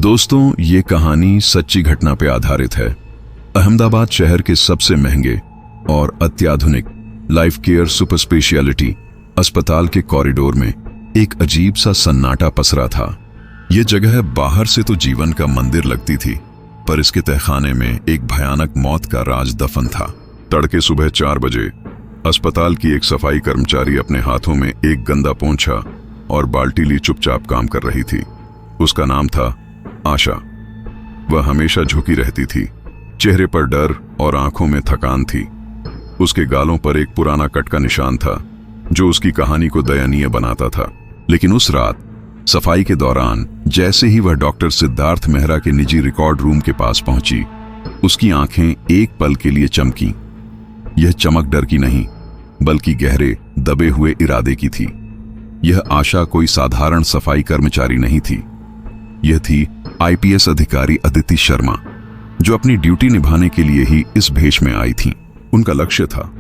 दोस्तों, ये कहानी सच्ची घटना पर आधारित है। अहमदाबाद शहर के सबसे महंगे और अत्याधुनिक लाइफ केयर सुपर स्पेशियलिटी अस्पताल के कॉरिडोर में एक अजीब सा सन्नाटा पसरा था। ये जगह बाहर से तो जीवन का मंदिर लगती थी, पर इसके तहखाने में एक भयानक मौत का राज दफन था। तड़के सुबह 4 बजे अस्पताल की एक सफाई कर्मचारी अपने हाथों में एक गंदा पोंछा और बाल्टी ली चुपचाप काम कर रही थी। उसका नाम था आशा। वह हमेशा झुकी रहती थी, चेहरे पर डर और आंखों में थकान थी। उसके गालों पर एक पुराना कट का निशान था जो उसकी कहानी को दयनीय बनाता था। लेकिन उस रात सफाई के दौरान जैसे ही वह डॉक्टर सिद्धार्थ मेहरा के निजी रिकॉर्ड रूम के पास पहुंची, उसकी आंखें एक पल के लिए चमकीं। यह चमक डर की नहीं, बल्कि गहरे दबे हुए इरादे की थी। यह आशा कोई साधारण सफाई कर्मचारी नहीं थी। यह थी आईपीएस अधिकारी अदिति शर्मा, जो अपनी ड्यूटी निभाने के लिए ही इस भेष में आई थी। उनका लक्ष्य था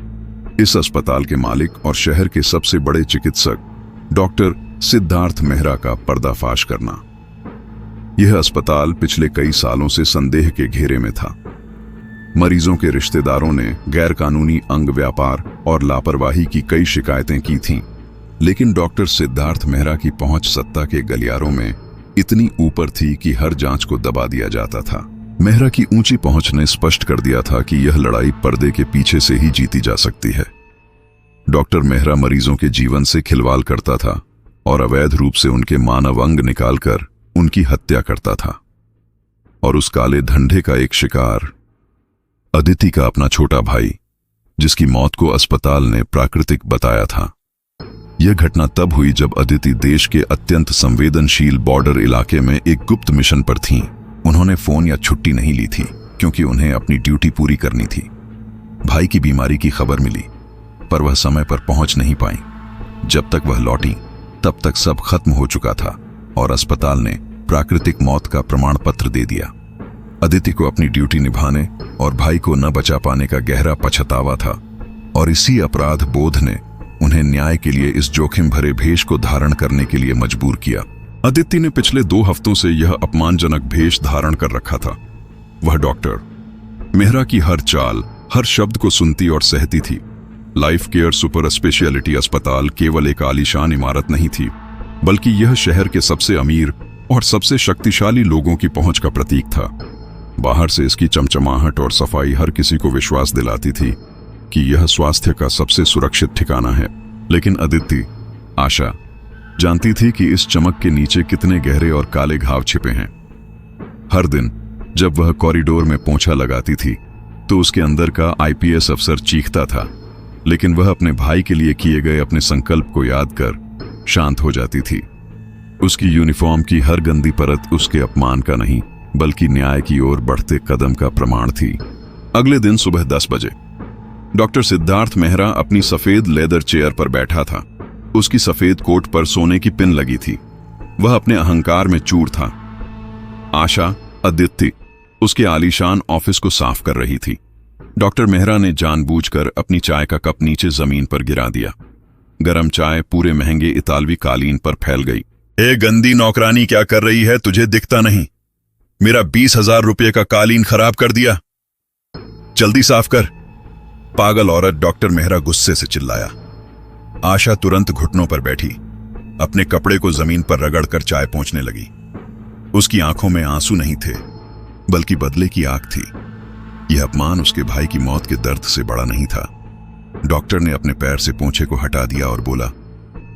इस अस्पताल के मालिक और शहर के सबसे बड़े चिकित्सक डॉक्टर सिद्धार्थ मेहरा का पर्दाफाश करना। यह अस्पताल पिछले कई सालों से संदेह के घेरे में था। मरीजों के रिश्तेदारों ने गैरकानूनी अंग व्यापार और लापरवाही की कई शिकायतें की थीं, लेकिन डॉक्टर सिद्धार्थ मेहरा की पहुंच सत्ता के गलियारों में इतनी ऊपर थी कि हर जांच को दबा दिया जाता था। मेहरा की ऊंची पहुंच ने स्पष्ट कर दिया था कि यह लड़ाई पर्दे के पीछे से ही जीती जा सकती है। डॉक्टर मेहरा मरीजों के जीवन से खिलवाड़ करता था और अवैध रूप से उनके मानव अंग निकालकर उनकी हत्या करता था। और उस काले धंधे का एक शिकार अदिति का अपना छोटा भाई, जिसकी मौत को अस्पताल ने प्राकृतिक बताया था। यह घटना तब हुई जब अदिति देश के अत्यंत संवेदनशील बॉर्डर इलाके में एक गुप्त मिशन पर थीं। उन्होंने फोन या छुट्टी नहीं ली थी, क्योंकि उन्हें अपनी ड्यूटी पूरी करनी थी। भाई की बीमारी की खबर मिली, पर वह समय पर पहुंच नहीं पाई। जब तक वह लौटी, तब तक सब खत्म हो चुका था और अस्पताल ने प्राकृतिक मौत का प्रमाण पत्र दे दिया। अदिति को अपनी ड्यूटी निभाने और भाई को न बचा पाने का गहरा पछतावा था, और इसी अपराध बोध ने उन्हें न्याय के लिए इस जोखिम भरे भेष को धारण करने के लिए मजबूर किया। अदिति ने पिछले 2 हफ्तों से यह अपमानजनक भेष धारण कर रखा था। वह डॉक्टर मेहरा की हर चाल, हर शब्द को सुनती और सहती थी। लाइफ केयर सुपर स्पेशियलिटी अस्पताल केवल एक आलीशान इमारत नहीं थी, बल्कि यह शहर के सबसे अमीर और सबसे शक्तिशाली लोगों की पहुंच का प्रतीक था। बाहर से इसकी चमचमाहट और सफाई हर किसी को विश्वास दिलाती थी कि यह स्वास्थ्य का सबसे सुरक्षित ठिकाना है। लेकिन अदिति, आशा, जानती थी कि इस चमक के नीचे कितने गहरे और काले घाव छिपे हैं। हर दिन जब वह कॉरिडोर में पोंछा लगाती थी, तो उसके अंदर का आईपीएस अफसर चीखता था, लेकिन वह अपने भाई के लिए किए गए अपने संकल्प को याद कर शांत हो जाती थी। उसकी यूनिफॉर्म की हर गंदी परत उसके अपमान का नहीं, बल्कि न्याय की ओर बढ़ते कदम का प्रमाण थी। अगले दिन सुबह 10 बजे डॉक्टर सिद्धार्थ मेहरा अपनी सफेद लेदर चेयर पर बैठा था। उसकी सफेद कोट पर सोने की पिन लगी थी। वह अपने अहंकार में चूर था। आशा, अदिति, उसके आलीशान ऑफिस को साफ कर रही थी। डॉक्टर मेहरा ने जानबूझकर अपनी चाय का कप नीचे जमीन पर गिरा दिया। गरम चाय पूरे महंगे इतालवी कालीन पर फैल गई। ए गंदी नौकरानी, क्या कर रही है? तुझे दिखता नहीं? मेरा 20,000 रुपये का कालीन खराब कर दिया। जल्दी साफ कर। पागल औरत, डॉक्टर मेहरा गुस्से से चिल्लाया। आशा तुरंत घुटनों पर बैठी, अपने कपड़े को जमीन पर रगड़कर चाय पोंछने लगी। उसकी आंखों में आंसू नहीं थे, बल्कि बदले की आग थी। यह अपमान उसके भाई की मौत के दर्द से बड़ा नहीं था। डॉक्टर ने अपने पैर से पोंछे को हटा दिया और बोला,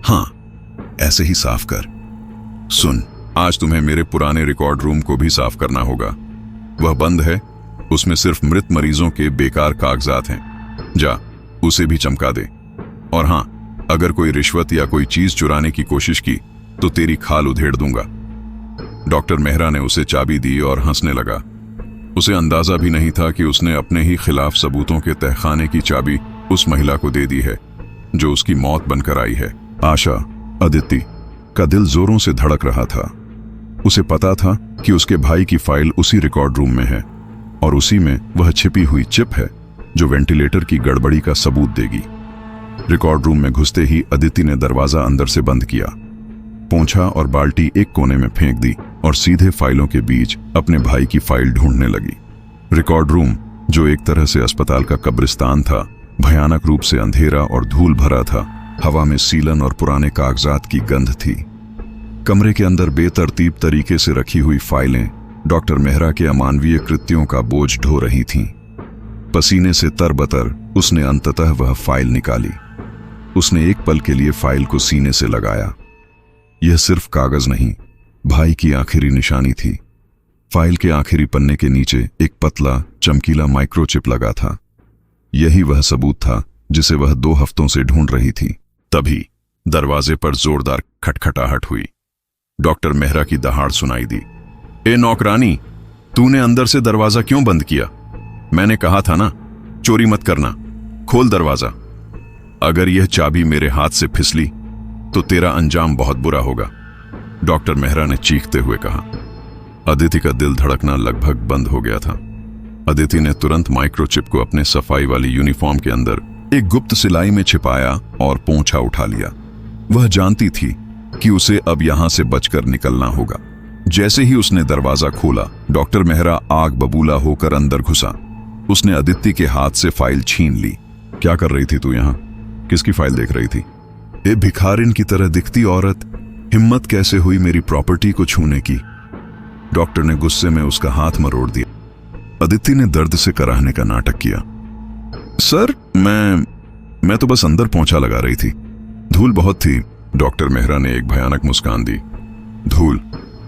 हाँ, ऐसे ही साफ कर। सुन, आज तुम्हें मेरे पुराने रिकॉर्ड रूम को भी साफ करना होगा। वह बंद है, उसमें सिर्फ मृत मरीजों के बेकार कागजात हैं। जा, उसे भी चमका दे। और हाँ, अगर कोई रिश्वत या कोई चीज चुराने की कोशिश की तो तेरी खाल उधेड़ दूंगा। डॉक्टर मेहरा ने उसे चाबी दी और हंसने लगा। उसे अंदाजा भी नहीं था कि उसने अपने ही खिलाफ सबूतों के तहखाने की चाबी उस महिला को दे दी है जो उसकी मौत बनकर आई है। आशा, अदिति का दिल जोरों से धड़क रहा था। उसे पता था कि उसके भाई की फाइल उसी रिकॉर्ड रूम में है, और उसी में वह छिपी हुई चिप है जो वेंटिलेटर की गड़बड़ी का सबूत देगी। रिकॉर्ड रूम में घुसते ही अदिति ने दरवाजा अंदर से बंद किया। पोंछा और बाल्टी एक कोने में फेंक दी और सीधे फाइलों के बीच अपने भाई की फाइल ढूंढने लगी। रिकॉर्ड रूम, जो एक तरह से अस्पताल का कब्रिस्तान था, भयानक रूप से अंधेरा और धूल भरा था। हवा में सीलन और पुराने कागजात की गंध थी। कमरे के अंदर बेतरतीब तरीके से रखी हुई फाइलें डॉक्टर मेहरा के अमानवीय कृत्यों का बोझ ढो रही थीं। पसीने से तरबतर उसने अंततः वह फाइल निकाली। उसने एक पल के लिए फाइल को सीने से लगाया। यह सिर्फ कागज नहीं, भाई की आखिरी निशानी थी। फाइल के आखिरी पन्ने के नीचे एक पतला चमकीला माइक्रोचिप लगा था। यही वह सबूत था जिसे वह 2 हफ्तों से ढूंढ रही थी। तभी दरवाजे पर जोरदार खटखटाहट हुई। डॉक्टर मेहरा की दहाड़ सुनाई दी। ए नौकरानी, तूने अंदर से दरवाजा क्यों बंद किया? मैंने कहा था ना, चोरी मत करना, खोल दरवाजा। अगर यह चाबी मेरे हाथ से फिसली तो तेरा अंजाम बहुत बुरा होगा, डॉक्टर मेहरा ने चीखते हुए कहा। अदिति का दिल धड़कना लगभग बंद हो गया था। अदिति ने तुरंत माइक्रोचिप को अपने सफाई वाली यूनिफॉर्म के अंदर एक गुप्त सिलाई में छिपाया और पोंछा उठा लिया। वह जानती थी कि उसे अब यहां से बचकर निकलना होगा। जैसे ही उसने दरवाजा खोला, डॉक्टर मेहरा आग बबूला होकर अंदर घुसा। उसने अदिति के हाथ से फाइल छीन ली। क्या कर रही थी तू यहां? किसकी फाइल देख रही थी? ए भिखारिन की तरह दिखती औरत, हिम्मत कैसे हुई मेरी प्रॉपर्टी को छूने की? डॉक्टर ने गुस्से में उसका हाथ मरोड़ दिया। अदिति ने दर्द से कराहने का नाटक किया। सर, मैं तो बस अंदर पोंछा लगा रही थी, धूल बहुत थी। डॉक्टर मेहरा ने एक भयानक मुस्कान दी। धूल?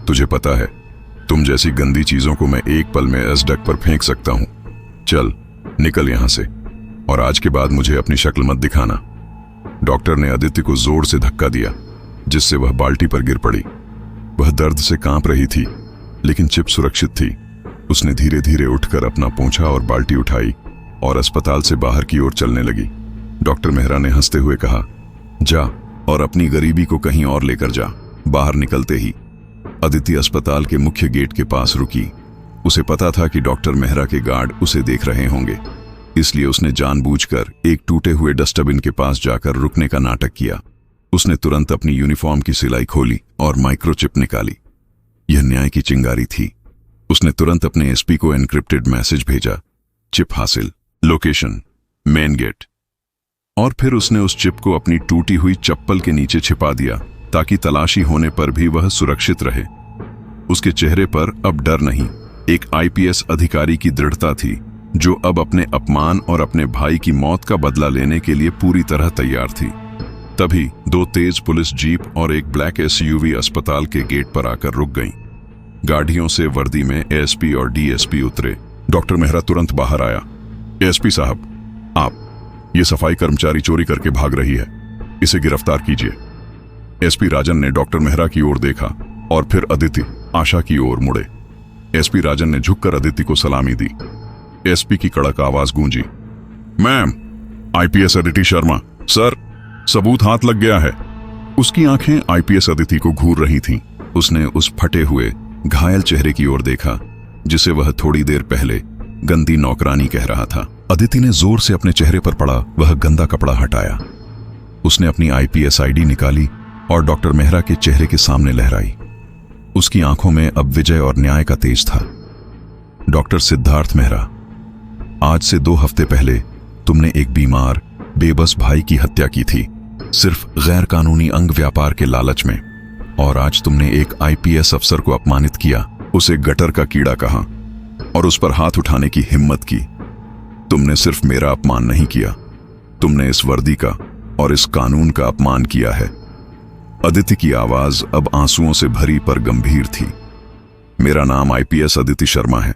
तुझे पता है, तुम जैसी गंदी चीजों को मैं एक पल में एसडक पर फेंक सकता हूं। चल निकल यहां से, और आज के बाद मुझे अपनी शक्ल मत दिखाना। डॉक्टर ने अदिति को जोर से धक्का दिया, जिससे वह बाल्टी पर गिर पड़ी। वह दर्द से कांप रही थी, लेकिन चिप सुरक्षित थी। उसने धीरे धीरे उठकर अपना पोंछा और बाल्टी उठाई और अस्पताल से बाहर की ओर चलने लगी। डॉक्टर मेहरा ने हंसते हुए कहा, जा और अपनी गरीबी को कहीं और लेकर जा। बाहर निकलते ही अदिति अस्पताल के मुख्य गेट के पास रुकी। उसे पता था कि डॉक्टर मेहरा के गार्ड उसे देख रहे होंगे, इसलिए उसने जानबूझकर एक टूटे हुए डस्टबिन के पास जाकर रुकने का नाटक किया। उसने तुरंत अपनी यूनिफॉर्म की सिलाई खोली और माइक्रोचिप निकाली। यह न्याय की चिंगारी थी। उसने तुरंत अपने एसपी को एन्क्रिप्टेड मैसेज भेजा, चिप हासिल, लोकेशन मेन गेट। और फिर उसने उस चिप को अपनी टूटी हुई चप्पल के नीचे छिपा दिया, ताकि तलाशी होने पर भी वह सुरक्षित रहे। उसके चेहरे पर अब डर नहीं, एक आईपीएस अधिकारी की दृढ़ता थी, जो अब अपने अपमान और अपने भाई की मौत का बदला लेने के लिए पूरी तरह तैयार थी। तभी 2 तेज पुलिस जीप और एक ब्लैक एसयूवी अस्पताल के गेट पर आकर रुक गईं। गाड़ियों से वर्दी में एसपी और डीएसपी उतरे। डॉक्टर मेहरा तुरंत बाहर आया। एसपी साहब, आप, ये सफाई कर्मचारी चोरी करके भाग रही है, इसे गिरफ्तार कीजिए। एसपी राजन ने डॉक्टर मेहरा की ओर देखा और फिर अदिति, आशा की ओर मुड़े। एसपी राजन ने झुककर अदिति को सलामी दी। एसपी की कड़क आवाज गूंजी, ma'am, IPS Aditi Sharma. Sir, सबूत हाथ लग गया है। उसकी आंखें आईपीएस अदिति को घूर रही थीं। उसने उस फटे हुए घायल चेहरे की ओर देखा, जिसे वह थोड़ी देर पहले गंदी नौकरानी कह रहा था। अदिति ने जोर से अपने चेहरे पर पड़ा वह गंदा कपड़ा हटाया। उसने अपनी आईपीएस आईडी निकाली और डॉक्टर मेहरा के चेहरे के सामने लहराई। उसकी आंखों में अब विजय और न्याय का तेज था। डॉक्टर सिद्धार्थ मेहरा, आज से 2 हफ्ते पहले तुमने एक बीमार, बेबस भाई की हत्या की थी, सिर्फ गैर कानूनी अंग व्यापार के लालच में। और आज तुमने एक आईपीएस अफसर को अपमानित किया, उसे गटर का कीड़ा कहा और उस पर हाथ उठाने की हिम्मत की। तुमने सिर्फ मेरा अपमान नहीं किया, तुमने इस वर्दी का और इस कानून का अपमान किया है। अदिति की आवाज अब आंसुओं से भरी पर गंभीर थी। मेरा नाम आईपीएस अदिति शर्मा है।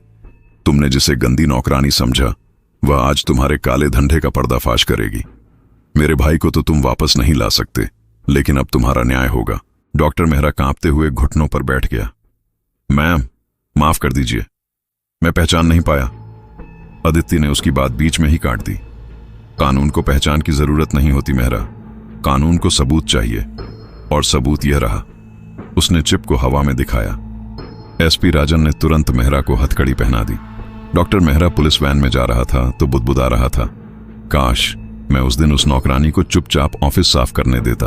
तुमने जिसे गंदी नौकरानी समझा, वह आज तुम्हारे काले धंधे का पर्दाफाश करेगी। मेरे भाई को तो तुम वापस नहीं ला सकते, लेकिन अब तुम्हारा न्याय होगा। डॉक्टर मेहरा कांपते हुए घुटनों पर बैठ गया। मैम, माफ कर दीजिए, मैं पहचान नहीं पाया। अदिति ने उसकी बात बीच में ही काट दी। कानून को पहचान की जरूरत नहीं होती मेहरा, कानून को सबूत चाहिए, और सबूत यह रहा। उसने चिप को हवा में दिखाया। एसपी राजन ने तुरंत मेहरा को हथकड़ी पहना दी। डॉक्टर मेहरा पुलिस वैन में जा रहा था तो बुदबुदा रहा था, काश मैं उस दिन उस नौकरानी को चुपचाप ऑफिस साफ करने देता।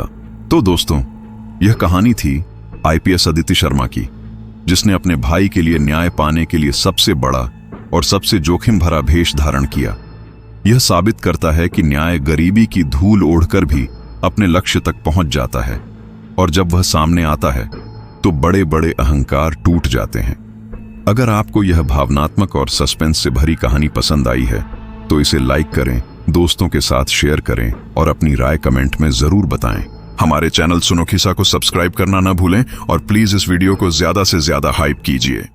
तो दोस्तों, यह कहानी थी आईपीएस अदिति शर्मा की, जिसने अपने भाई के लिए न्याय पाने के लिए सबसे बड़ा और सबसे जोखिम भरा भेष धारण किया। यह साबित करता है कि न्याय गरीबी की धूल ओढ़कर भी अपने लक्ष्य तक पहुंच जाता है, और जब वह सामने आता है तो बड़े बड़े अहंकार टूट जाते हैं। अगर आपको यह भावनात्मक और सस्पेंस से भरी कहानी पसंद आई है तो इसे लाइक करें, दोस्तों के साथ शेयर करें और अपनी राय कमेंट में जरूर बताएं। हमारे चैनल सुनो खिस्सा को सब्सक्राइब करना ना भूलें और प्लीज इस वीडियो को ज्यादा से ज्यादा हाइप कीजिए।